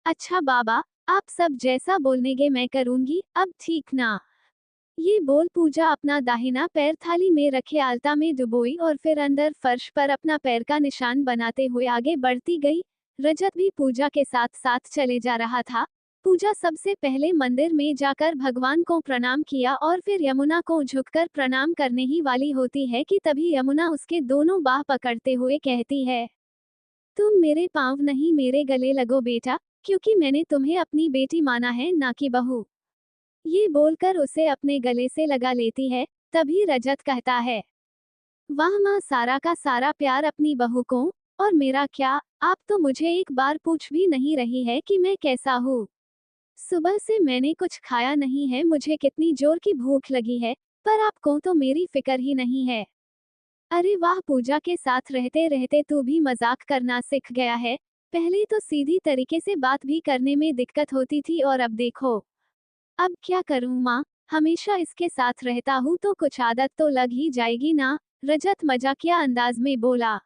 अच्छा बाबा, आप सब जैसा बोलनेगे मैं करूंगी, अब ठीक ना? ये बोल पूजा अपना दाहिना पैर थाली में रखे आलता में डुबोई और फिर अंदर फर्श पर अपना पैर का निशान बनाते हुए आगे बढ़ती गई। रजत भी पूजा के साथ साथ चले जा रहा था। पूजा सबसे पहले मंदिर में जाकर भगवान को प्रणाम किया और फिर यमुना को झुककर प्रणाम करने ही वाली होती है कि तभी यमुना उसके दोनों बाह पकड़ते हुए कहती है, तुम मेरे पाँव नहीं मेरे गले लगो बेटा, क्योंकि मैंने तुम्हें अपनी बेटी माना है ना कि बहू। ये बोलकर उसे अपने गले से लगा लेती है। तभी रजत कहता है, वाह माँ, सारा का सारा प्यार अपनी बहू को। और मेरा क्या? आप तो मुझे एक बार पूछ भी नहीं रही है कि मैं कैसा हूँ। सुबह से मैंने कुछ खाया नहीं है, मुझे कितनी जोर की भूख लगी है, पर आपको तो मेरी फिक्र ही नहीं है। अरे वाह, पूजा के साथ रहते रहते तू भी मजाक करना सीख गया है। पहले तो सीधी तरीके से बात भी करने में दिक्कत होती थी और अब देखो। अब क्या करूं माँ, हमेशा इसके साथ रहता हूँ तो कुछ आदत तो लग ही जाएगी ना, रजत मजाकिया अंदाज में बोला।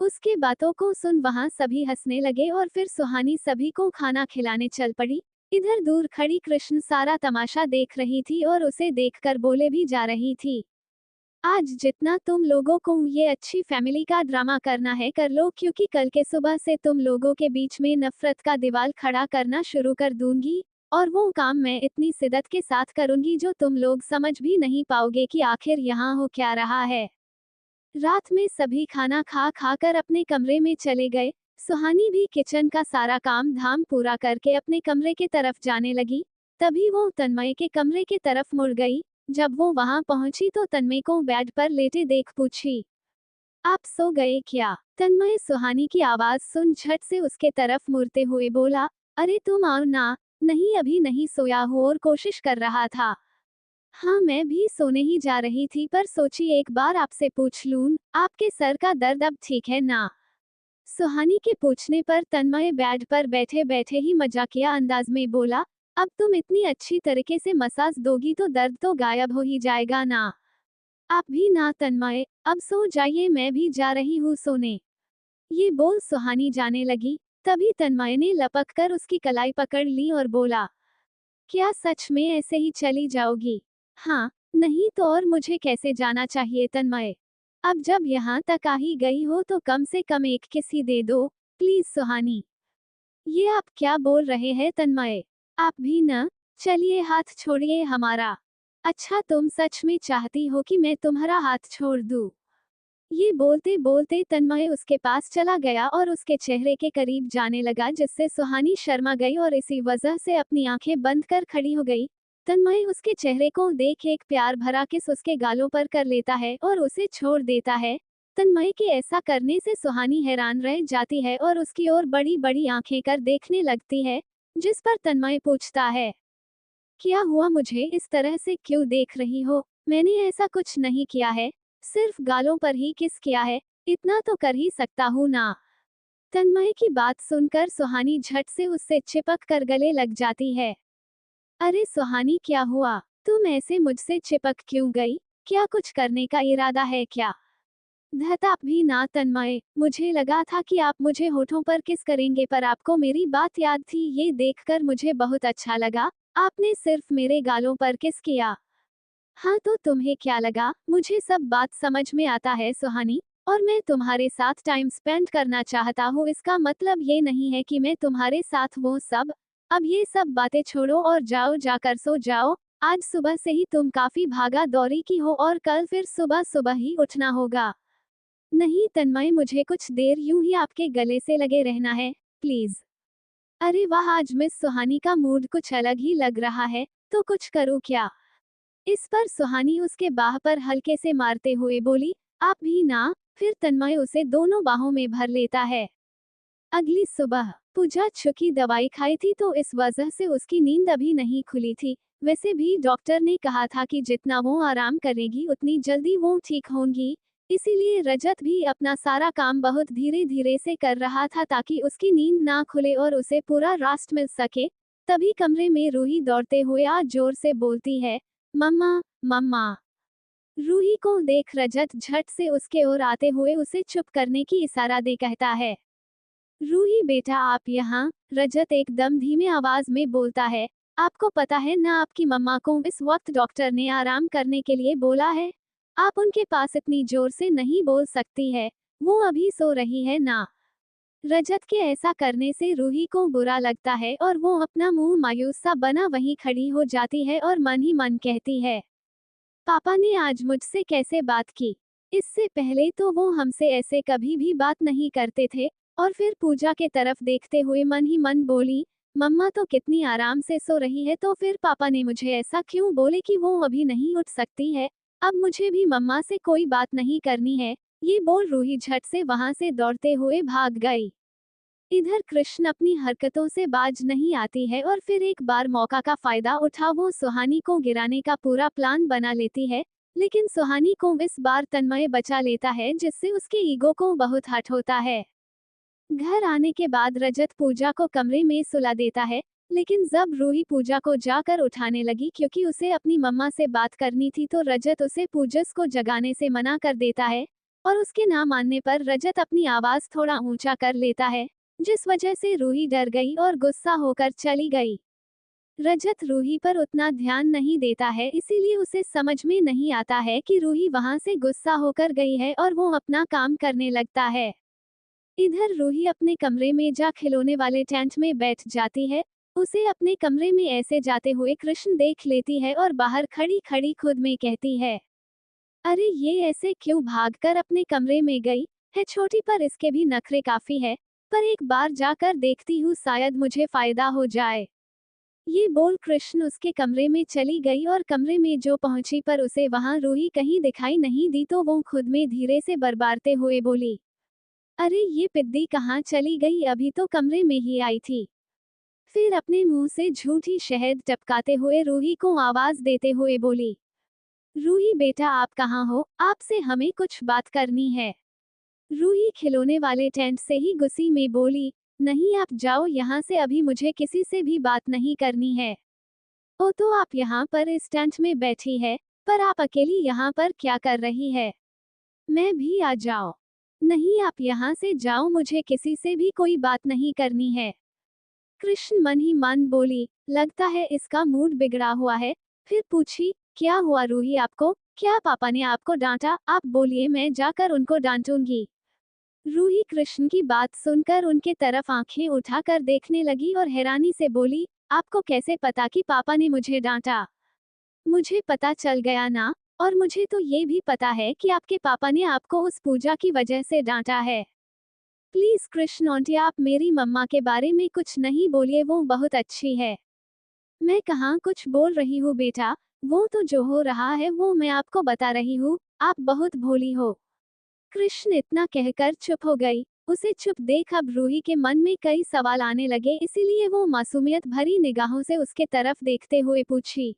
उसके बातों को सुन वहां सभी हंसने लगे और फिर सुहानी सभी को खाना खिलाने चल पड़ी। इधर दूर खड़ी कृष्ण सारा तमाशा देख रही थी और उसे देखकर बोले भी जा रही थी, आज जितना तुम लोगों को ये अच्छी फैमिली का ड्रामा करना है कर लो, क्योंकि कल के सुबह से तुम लोगों के बीच में नफरत का दीवार खड़ा करना शुरू कर दूंगी। और वो काम मैं इतनी शिद्दत के साथ करूंगी जो तुम लोग समझ भी नहीं पाओगे कि आखिर यहाँ हो क्या रहा है। रात में सभी खाना खा खा कर अपने कमरे में चले गए। सुहानी भी किचन का सारा काम धाम पूरा करके अपने कमरे के तरफ जाने लगी। तभी वो तन्मय के कमरे के तरफ मुड़ गई। जब वो वहां पहुंची तो तन्मय को बेड पर लेटे देख पूछी, आप सो गए क्या? तन्मय सुहानी की आवाज सुन झट से उसके तरफ मुड़ते हुए बोला, अरे तुम आओ ना। नहीं, अभी नहीं सोया हूँ और कोशिश कर रहा था। हाँ, मैं भी सोने ही जा रही थी, पर सोची एक बार आपसे पूछ लूं, आपके सर का दर्द अब ठीक है ना? सुहानी के पूछने पर तन्मय बेड पर बैठे बैठे ही मजाकिया अंदाज में बोला, अब तुम इतनी अच्छी तरीके से मसाज दोगी तो दर्द तो गायब हो ही जाएगा ना। आप भी ना तन्मय, अब सो जाइए, मैं भी जा रही हूँ सोने। ये बोल सुहानी जाने लगी। तभी तन्मय ने लपक कर उसकी कलाई पकड़ ली और बोला, क्या सच में ऐसे ही चली जाओगी? हाँ, नहीं तो और मुझे कैसे जाना चाहिए तन्मय? अब जब यहाँ तक आ ही गई हो तो कम से कम एक किस ही दे दो, प्लीज सुहानी। ये आप क्या बोल रहे हैं तन्मय? आप भी न? चलिए हाथ छोड़िए हमारा। अच्छा तुम सच में चाहती हो कि मैं तुम्हारा हाथ छोड़ दूँ? ये बोलते बोलते तन्मय उसके पास चला गया और उसके चेहरे के करीब जाने लगा, जिससे सुहानी शर्मा गई और इसी वजह से अपनी आंखें बंद कर खड़ी हो गई। तन्मय उसके चेहरे को देख एक प्यार भरा किस उसके गालों पर कर लेता है और उसे छोड़ देता है। तन्मय के ऐसा करने से सुहानी हैरान रह जाती है और उसकी ओर बड़ी बड़ी आंखें कर देखने लगती है, जिस पर तन्मय पूछता है, क्या हुआ, मुझे इस तरह से क्यों देख रही हो? मैंने ऐसा कुछ नहीं किया है, सिर्फ गालों पर ही किस किया है, इतना तो कर ही सकता हूँ ना। तन्मय की बात सुनकर सुहानी झट से उससे चिपक कर गले लग जाती है। अरे सुहानी क्या हुआ? तुम ऐसे मुझसे चिपक क्यों गई? क्या कुछ करने का इरादा है क्या? धताप भी ना तन्मय, मुझे लगा था कि आप मुझे होठों पर किस करेंगे, पर आपको मेरी बात याद थी, ये देखकर मुझे बहुत अच्छा लगा। आपने सिर्फ मेरे गालों पर किस किया। हाँ तो तुम्हें क्या लगा? मुझे सब बात समझ में आता है सुहानी, और मैं तुम्हारे साथ टाइम स्पेंड करना चाहता हूँ, इसका मतलब ये नहीं है कि मैं तुम्हारे साथ वो सब। अब ये सब बातें छोड़ो और जाओ, जाकर सो जाओ। आज सुबह से ही तुम काफी भागा दौड़ी की हो और कल फिर सुबह सुबह ही उठना होगा। नहीं तन्मय, मुझे कुछ देर यूं ही आपके गले से लगे रहना है, प्लीज। अरे वाह, आज मिस सुहानी का मूड कुछ अलग ही लग रहा है, तो कुछ करूँ क्या? इस पर सुहानी उसके बाह पर हल्के से मारते हुए बोली, आप भी ना। फिर तन्मय उसे दोनों बाहों में भर लेता है। अगली सुबह पूजा चूंकि दवाई खाई थी तो इस वजह से उसकी नींद अभी नहीं खुली थी। वैसे भी डॉक्टर ने कहा था कि जितना वो आराम करेगी उतनी जल्दी वो ठीक होंगी। इसीलिए रजत भी अपना सारा काम बहुत धीरे धीरे से कर रहा था ताकि उसकी नींद ना खुले और उसे पूरा रास्ट मिल सके। तभी कमरे में रूही दौड़ते हुए आ जोर से बोलती है, मम्मा, मम्मा। रूही को देख रजत झट से उसके ओर आते हुए उसे चुप करने की इशारा दे कहता है, रूही बेटा आप यहाँ। रजत एकदम धीमे आवाज में बोलता है, आपको पता है ना आपकी मम्मा को इस वक्त डॉक्टर ने आराम करने के लिए बोला है। आप उनके पास इतनी जोर से नहीं बोल सकती है, वो अभी सो रही है ना। रजत के ऐसा करने से रूही को बुरा लगता है और वो अपना मुंह मायूस सा बना वहीं खड़ी हो जाती है और मन ही मन कहती है, पापा ने आज मुझसे कैसे बात की। इससे पहले तो वो हमसे ऐसे कभी भी बात नहीं करते थे। और फिर पूजा के तरफ देखते हुए मन ही मन बोली, मम्मा तो कितनी आराम से सो रही है, तो फिर पापा ने मुझे ऐसा क्यों बोले कि वो अभी नहीं उठ सकती है। अब मुझे भी मम्मा से कोई बात नहीं करनी है। ये बोल रूही झट से वहां से दौड़ते हुए भाग गई। इधर कृष्ण अपनी हरकतों से बाज नहीं आती है और फिर एक बार मौका का फायदा उठा वो सुहानी को गिराने का पूरा प्लान बना लेती है। लेकिन सुहानी को इस बार तन्मय बचा लेता है, जिससे उसके ईगो को बहुत हर्ट होता है। घर आने के बाद रजत पूजा को कमरे में सुला देता है। लेकिन जब रूही पूजा को जाकर उठाने लगी क्योंकि उसे अपनी मम्मा से बात करनी थी, तो रजत उसे पूजस को जगाने से मना कर देता है। और उसके ना मानने पर रजत अपनी आवाज थोड़ा ऊंचा कर लेता है, जिस वजह से रूही डर गई और गुस्सा होकर चली गई। रजत रूही पर उतना ध्यान नहीं देता है, इसीलिए उसे समझ में नहीं आता है कि रूही वहां से गुस्सा होकर गई है और वो अपना काम करने लगता है। इधर रूही अपने कमरे में जा खिलौने वाले टेंट में बैठ जाती है। उसे अपने कमरे में ऐसे जाते हुए कृष्ण देख लेती है और बाहर खड़ी खड़ी खुद में कहती है, अरे ये ऐसे क्यों भागकर अपने कमरे में गई है, छोटी पर इसके भी नखरे काफी है। पर एक बार जाकर देखती हूँ, शायद मुझे फायदा हो जाए। ये बोल कृष्ण उसके कमरे में चली गई और कमरे में जो पहुंची पर उसे वहां रूही कहीं दिखाई नहीं दी, तो वो खुद में धीरे से बरबारते हुए बोली, अरे ये पिद्दी कहाँ चली गई, अभी तो कमरे में ही आई थी। फिर अपने मुंह से झूठी शहद टपकाते हुए रूही को आवाज देते हुए बोली, रूही बेटा आप कहाँ हो, आपसे हमें कुछ बात करनी है। रूही खिलौने वाले टेंट से ही गुस्से में बोली, नहीं आप जाओ यहाँ से, अभी मुझे किसी से भी बात नहीं करनी है। ओ तो आप यहाँ पर इस टेंट में बैठी है, पर आप अकेली यहाँ पर क्या कर रही है? मैं भी आ जाओ। नहीं, आप यहाँ से जाओ, मुझे किसी से भी कोई बात नहीं करनी है। कृष्ण मन ही मन बोली, लगता है इसका मूड बिगड़ा हुआ है। फिर पूछी, क्या हुआ रूही आपको? क्या पापा ने आपको डांटा? आप बोलिए, मैं जाकर उनको डांटूंगी। रूही कृष्ण की बात सुनकर उनके तरफ आंखें उठाकर देखने लगी और हैरानी से बोली, आपको कैसे पता कि पापा ने मुझे डांटा? मुझे पता चल गया ना, और मुझे तो ये भी पता है कि आपके पापा ने आपको उस पूजा की वजह से डांटा है। प्लीज कृष्ण आंटी, आप मेरी मम्मा के बारे में कुछ नहीं बोलिए, वो बहुत अच्छी है। मैं कहाँ कुछ बोल रही हूँ बेटा, वो तो जो हो रहा है वो मैं आपको बता रही हूँ, आप बहुत भोली हो। कृष्ण इतना कहकर चुप हो गई। उसे चुप देख अब रूही के मन में कई सवाल आने लगे, इसीलिए वो मासूमियत भरी निगाहों से उसके तरफ देखते हुए पूछी,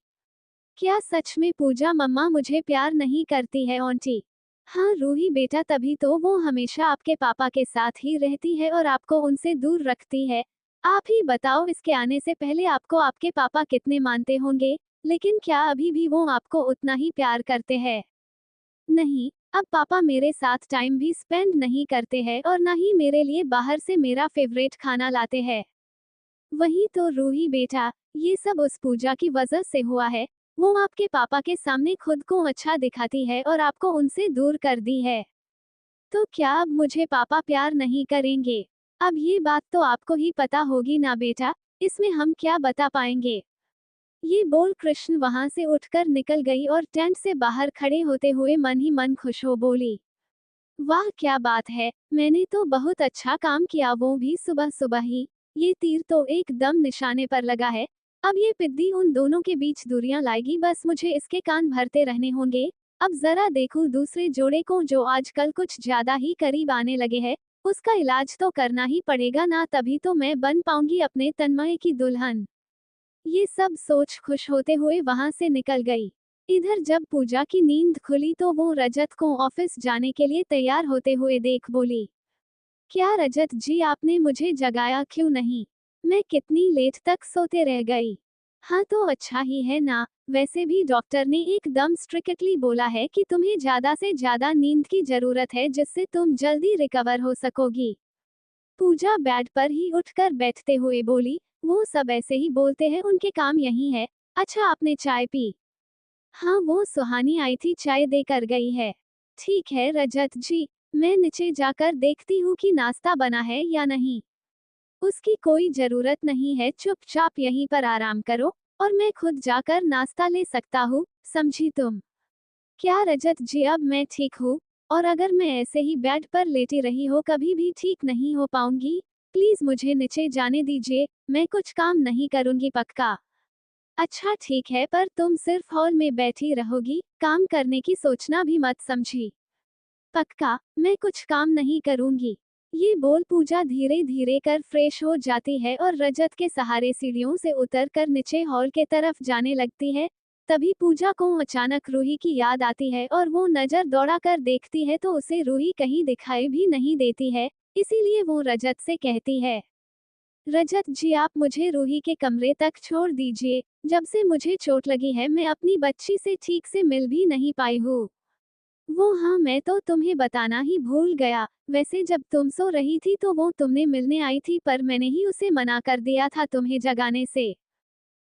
क्या सच में पूजा मम्मा मुझे प्यार नहीं करती है आंटी? हाँ रूही बेटा, तभी तो वो हमेशा आपके पापा के साथ ही रहती है और आपको उनसे दूर रखती है। आप ही बताओ, इसके आने से पहले आपको आपके पापा कितने मानते होंगे, लेकिन क्या अभी भी वो आपको उतना ही प्यार करते हैं? नहीं, अब पापा मेरे साथ टाइम भी स्पेंड नहीं करते हैं और ना ही मेरे लिए बाहर से मेरा फेवरेट खाना लाते हैं। वही तो रूही बेटा, ये सब उस पूजा की वजह से हुआ है। वो आपके पापा के सामने खुद को अच्छा दिखाती है और आपको उनसे दूर कर दी है। तो क्या अब मुझे पापा प्यार नहीं करेंगे? अब ये बात तो आपको ही पता होगी ना बेटा, इसमें हम क्या बता पाएंगे? ये बोल कृष्ण वहां से उठकर निकल गई और टेंट से बाहर खड़े होते हुए मन ही मन खुश हो बोली, वाह क्या बात है, मैंने तो बहुत अच्छा काम किया, वो भी सुबह सुबह ही। ये तीर तो एकदम निशाने पर लगा है। अब ये पिद्दी उन दोनों के बीच दूरियां लाएगी, बस मुझे इसके कान भरते रहने होंगे। अब जरा देखूं दूसरे जोड़े को जो आजकल कुछ ज्यादा ही करीब आने लगे हैं, उसका इलाज तो करना ही पड़ेगा ना, तभी तो मैं बन पाऊंगी अपने तन्मय की दुल्हन। ये सब सोच खुश होते हुए वहां से निकल गई। इधर जब पूजा की नींद खुली तो वो रजत को ऑफिस जाने के लिए तैयार होते हुए देख बोली, क्या रजत जी, आपने मुझे जगाया क्यों नहीं? मैं कितनी लेट तक सोते रह गई। हाँ तो अच्छा ही है ना, वैसे भी डॉक्टर ने एकदम स्ट्रिक्टली बोला है कि तुम्हें ज्यादा से ज्यादा नींद की जरूरत है, जिससे तुम जल्दी रिकवर हो सकोगी। पूजा बेड पर ही उठकर बैठते हुए बोली, वो सब ऐसे ही बोलते हैं, उनके काम यही है। अच्छा आपने चाय पी? हाँ वो सुहानी आई थी, चाय देकर गई है। ठीक है रजत जी, मैं नीचे जाकर देखती हूँ कि नाश्ता बना है या नहीं। उसकी कोई जरूरत नहीं है, चुपचाप यहीं पर आराम करो, और मैं खुद जाकर नाश्ता ले सकता हूँ, समझी तुम? क्या रजत जी, अब मैं ठीक हूँ, और अगर मैं ऐसे ही बेड पर लेटी रही हो कभी भी ठीक नहीं हो पाऊंगी। प्लीज मुझे नीचे जाने दीजिए, मैं कुछ काम नहीं करूंगी पक्का। अच्छा ठीक है, पर तुम सिर्फ हॉल में बैठी रहोगी, काम करने की सोचना भी मत, समझी? पक्का, मैं कुछ काम नहीं करूंगी। ये बोल पूजा धीरे धीरे कर फ्रेश हो जाती है और रजत के सहारे सीढ़ियों से उतरकर नीचे हॉल के तरफ जाने लगती है। तभी पूजा को अचानक रूही की याद आती है और वो नजर दौड़ा कर देखती है तो उसे रूही कहीं दिखाई भी नहीं देती है। इसीलिए वो रजत से कहती है, रजत जी, आप मुझे रूही के कमरे तक छोड़ दीजिए। जब से मुझे चोट लगी है मैं अपनी बच्ची से ठीक से मिल भी नहीं पाई हूँ। वो हाँ, मैं तो तुम्हें बताना ही भूल गया। वैसे जब तुम सो रही थी तो वो तुमने मिलने आई थी, पर मैंने ही उसे मना कर दिया था तुम्हें जगाने से।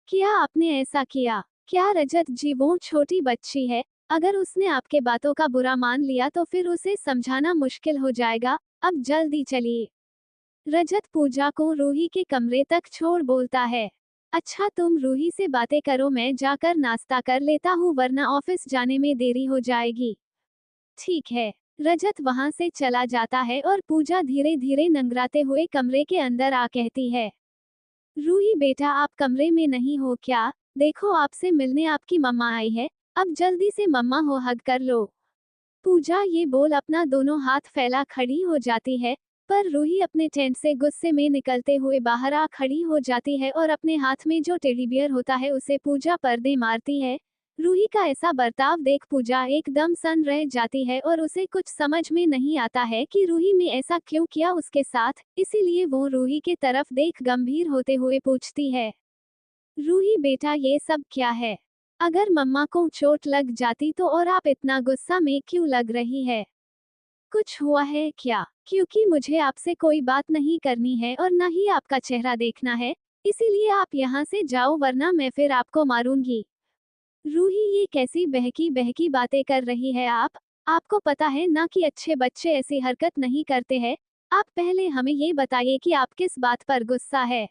क्या आपने ऐसा किया? क्या रजत जी, वो छोटी बच्ची है, अगर उसने आपके बातों का बुरा मान लिया तो फिर उसे समझाना मुश्किल हो जाएगा। अब जल्दी चलिए। रजत पूजा को रूही के कमरे तक छोड़ बोलता है, अच्छा तुम रूही से बातें करो, मैं जाकर नाश्ता कर लेता हूँ वरना ऑफिस जाने में देरी हो जाएगी। ठीक है। रजत वहां से चला जाता है और पूजा धीरे धीरे नंगराते हुए कमरे के अंदर आ कहती है, रूही बेटा, आप कमरे में नहीं हो क्या? देखो आपसे मिलने आपकी मम्मा आई है, अब जल्दी से मम्मा हो हग कर लो। पूजा ये बोल अपना दोनों हाथ फैला खड़ी हो जाती है, पर रूही अपने टेंट से गुस्से में निकलते हुए बाहर आ खड़ी हो जाती है और अपने हाथ में जो टेडी बियर होता है उसे पूजा पर दे मारती है। रूही का ऐसा बर्ताव देख पूजा एकदम सन रह जाती है और उसे कुछ समझ में नहीं आता है कि रूही ने ऐसा क्यों किया उसके साथ, इसीलिए वो रूही के तरफ देख गंभीर होते हुए पूछती है, रूही बेटा, ये सब क्या है? अगर मम्मा को चोट लग जाती तो और आप इतना गुस्सा में क्यों लग रही है? कुछ हुआ है क्या? क्योंकि मुझे आपसे कोई बात नहीं करनी है और न ही आपका चेहरा देखना है, इसीलिए आप यहाँ से जाओ वरना मैं फिर आपको मारूंगी। रूही ये कैसी बहकी बहकी बातें कर रही है आप? आपको पता है ना कि अच्छे बच्चे ऐसी हरकत नहीं करते हैं। आप पहले हमें ये बताइए कि आप किस बात पर गुस्सा है।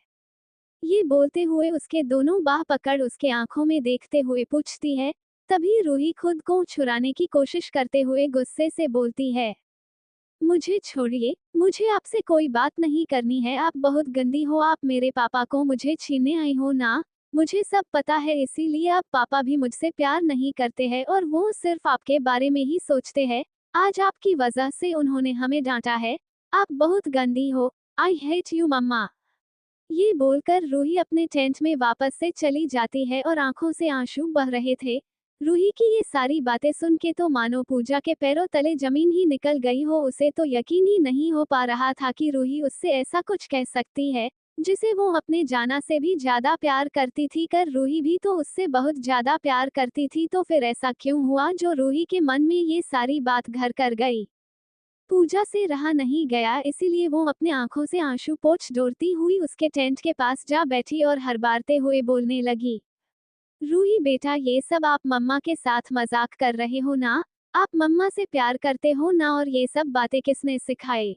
ये बोलते हुए उसके दोनों बाह पकड़ उसके आंखों में देखते हुए पूछती है। तभी रूही खुद को छुड़ाने की कोशिश करते हुए गुस्से से बोलती है, मुझे छोड़िए, मुझे आपसे कोई बात नहीं करनी है। आप बहुत गंदी हो, आप मेरे पापा को मुझे छीनने आई हो ना। मुझे सब पता है, इसीलिए अब पापा भी मुझसे प्यार नहीं करते हैं और वो सिर्फ आपके बारे में ही सोचते हैं। आज आपकी वजह से उन्होंने हमें डांटा है। आप बहुत गंदी हो। आई हेट यू मम्मा। ये बोलकर रूही अपने टेंट में वापस से चली जाती है और आंखों से आंसू बह रहे थे। रूही की ये सारी बातें सुन के तो मानो पूजा के पैरों तले जमीन ही निकल गई हो। उसे तो यकीन ही नहीं हो पा रहा था कि रूही उससे ऐसा कुछ कह सकती है, जिसे वो अपने जाना से भी ज्यादा प्यार करती थी। कर रूही भी तो उससे बहुत ज्यादा प्यार करती थी, तो फिर ऐसा क्यों हुआ जो रूही के मन में ये सारी बात घर कर गई? पूजा से रहा नहीं गया, इसीलिए वो अपने आंखों से आंसू पोंछ डोलती हुई उसके टेंट के पास जा बैठी और हरबारते हुए बोलने लगी, रूही बेटा, ये सब आप मम्मा के साथ मजाक कर रहे हो ना? आप मम्मा से प्यार करते हो ना? और ये सब बातें किसने सिखाई?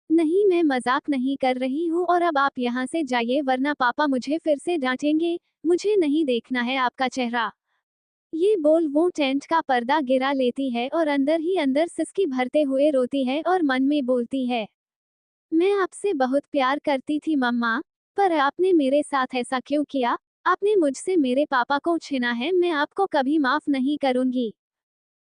नहीं, मैं मजाक नहीं कर रही हूँ और अब आप यहाँ से जाइए वरना पापा मुझे फिर से डांटेंगे। मुझे नहीं देखना है आपका चेहरा। ये बोल वो टेंट का पर्दा गिरा लेती है और अंदर ही अंदर सिसकी भरते हुए रोती है और मन में बोलती है, मैं आपसे बहुत प्यार करती थी मम्मा, पर आपने मेरे साथ ऐसा क्यों किया? आपने मुझसे मेरे पापा को छीना है, मैं आपको कभी माफ नहीं करूंगी।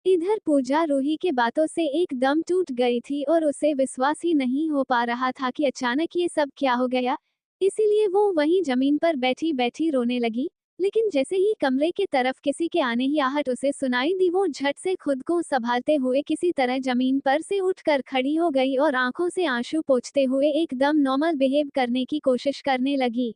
इधर पूजा रूही के बातों से एकदम टूट गई थी और उसे विश्वास ही नहीं हो पा रहा था कि अचानक ये सब क्या हो गया। इसीलिए वो वहीं जमीन पर बैठी बैठी रोने लगी। लेकिन जैसे ही कमरे के तरफ किसी के आने ही आहट उसे सुनाई दी, वो झट से खुद को संभालते हुए किसी तरह जमीन पर से उठकर खड़ी हो गई और आंखों से आंसू पोंछते हुए एकदम नॉर्मल बिहेव करने की कोशिश करने लगी।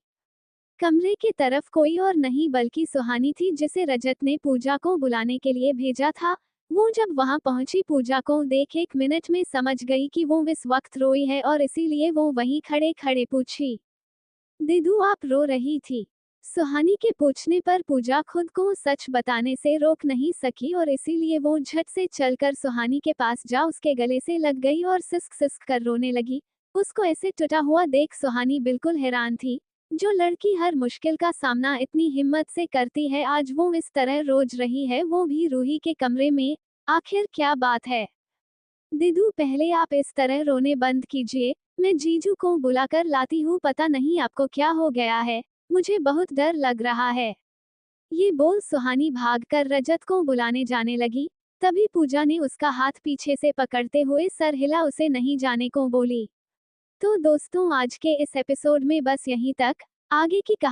कमरे की तरफ कोई और नहीं बल्कि सुहानी थी, जिसे रजत ने पूजा को बुलाने के लिए भेजा था। वो जब वहां पहुंची, पूजा को देख 1 मिनट में समझ गई कि वो इस वक्त रोई है और इसीलिए वो वहीं खड़े खड़े पूछी, दीदू आप रो रही थी? सुहानी के पूछने पर पूजा खुद को सच बताने से रोक नहीं सकी और इसीलिए वो झट से चलकर सुहानी के पास जा उसके गले से लग गई और सिसक सिसक कर रोने लगी। उसको ऐसे टूटा हुआ देख सुहानी बिल्कुल हैरान थी। जो लड़की हर मुश्किल का सामना इतनी हिम्मत से करती है, आज वो इस तरह रोज रही है, वो भी रूही के कमरे में। आखिर क्या बात है? दीदू पहले आप इस तरह रोने बंद कीजिए, मैं जीजू को बुलाकर लाती हूँ। पता नहीं आपको क्या हो गया है, मुझे बहुत डर लग रहा है। ये बोल सुहानी भागकर रजत को बुलाने जाने लगी। तभी पूजा ने उसका हाथ पीछे से पकड़ते हुए सर हिला उसे नहीं जाने को बोली। तो दोस्तों, आज के इस एपिसोड में बस यहीं तक। आगे की कहानी